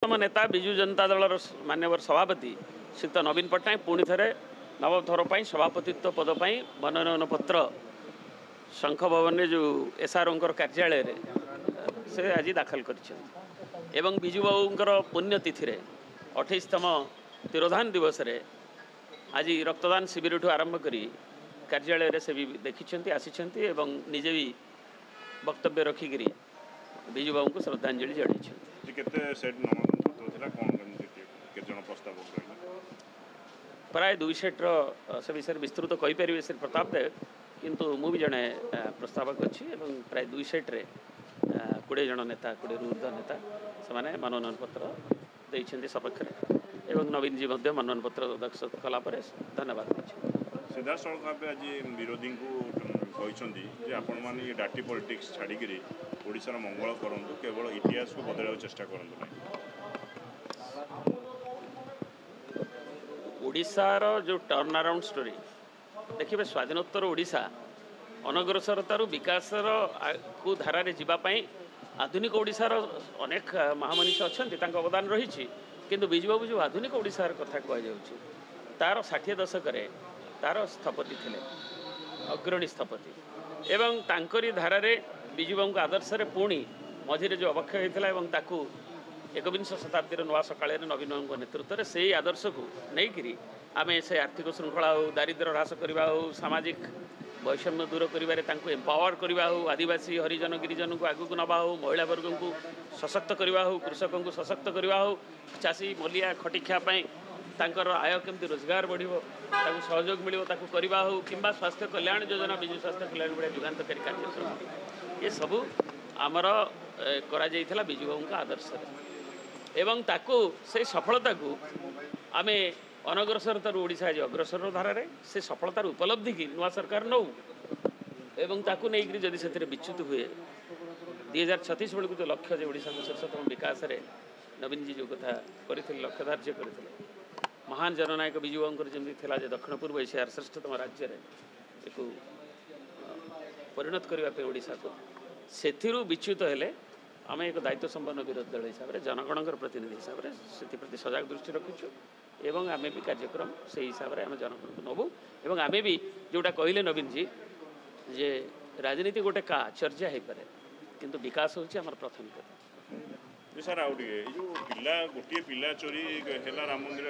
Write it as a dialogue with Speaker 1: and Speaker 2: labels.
Speaker 1: प्रियतम नेता विजु जनता दल मान्यवर सभापति श्रीयुक्त नवीन पट्टनायक पुणी थे नवम थर पर सभापतित्व पद पर मनोनयन पत्र शंख भवन में जो एसआरओं कार्यालय से आज दाखल कर विजु बाबूर पुण्यतिथि 28तम तिरोधान दिवस रे आज रक्तदान शिविर आरंभ करी कार्यालय से भी देखी आसी निजे भी वक्तव्य रखिकी विजु बाबू को श्रद्धांजलि जड़ाई। प्राय 2 सेट्र से विषय विस्तृत कहीपर श्री प्रताप देव किंतु मु भी जड़े प्रस्तावक अच्छी प्राय 2 सेट्रे 20 जन नेता 20 ऊर्ध नेता से मनोनयन पत्र देते सपक्ष एवं नवीन जी मनोनयन पत्र दस्तखत कलापर धन्यवाद।
Speaker 2: सीधासल भाव आज विरोधी को आपण मैंने डाटी पॉलिटिक्स छाड़िकी ओडिशार मंगल करूँ केवल इतिहास को बदल चेष्टा करूँ।
Speaker 1: ओडिशार जो टर्न अराउंड स्टोरी देखिए स्वाधीनोत्तर ओडिशा अनग्रसरतार विकासर को धारा जावाई आधुनिक ओडिशार अनेक महामनीष अच्छा अवदान रही किंतु विजु बाबू जो आधुनिक ओडिशार कथा कहुच्छे तार 60 दशक तार स्थपति थे अग्रणी स्थपति एवं तांकरी धारारे विजु बाबू आदर्श पुणी मझिरे जो अवक्षय होता है 21 शताब्दी नुआ सकाल नवीन बाबू नेतृत्व में से आदर्श को लेकिन आम से आर्थिक श्रृंखला हो दारिद्र्य ह्रास करवा हो सामाजिक वैषम्य दूर कर एम्पावर करवा हो आदिवासी हरिजन गिरिजन को आगू नवा हो महिला वर्ग को सशक्त करवा हो कृषकों को सशक्त करवा हो चाषी मलिया खटिखापाई तांकर आय केमती रोजगार बढ़ो सहयोग मिल करवा हो कि स्वास्थ्य कल्याण योजना विजु स्वास्थ्य कल्याण भाया युगान्तकारी कार्यक्रम ये सबू आमर करा विजु बाबू आदर्श एवं ताकू से सफलता को आम अनग्रसरतार ओडिशा आज अग्रसर धारे से सफलतार उपलब्धि की नुआ सरकार नौ एवं ताकू नहीं जदि से विच्युत हुए 2036 बेलू जो लक्ष्य जो ओडिशा को शीर्षतम विकास में नवीन जी जो कथा करते लक्ष्य धार्य करते महान जननायक विजु बाबूर जमी था दक्षिण पूर्व एशियार श्रेष्ठतम राज्य एक परिणत करने ओडिशा को से विच्युत हेले आम एक दायित्व संपन्न विरोधी दल हिसाब से जनगणर प्रतिनिधि हिसाब से प्रति सजग दृष्टि रखीचु एवं आम भी कार्यक्रम से हिसाब से आम जनगण को नबू एवं आम भी जोटा कहले नवीन जी जे राजनीति गोटे का चर्चा हो पाए किंतु विकास होची आमर प्राथमिकता।
Speaker 2: सर आउ जो पिला गोटे पिला चोरी है राम मंदिर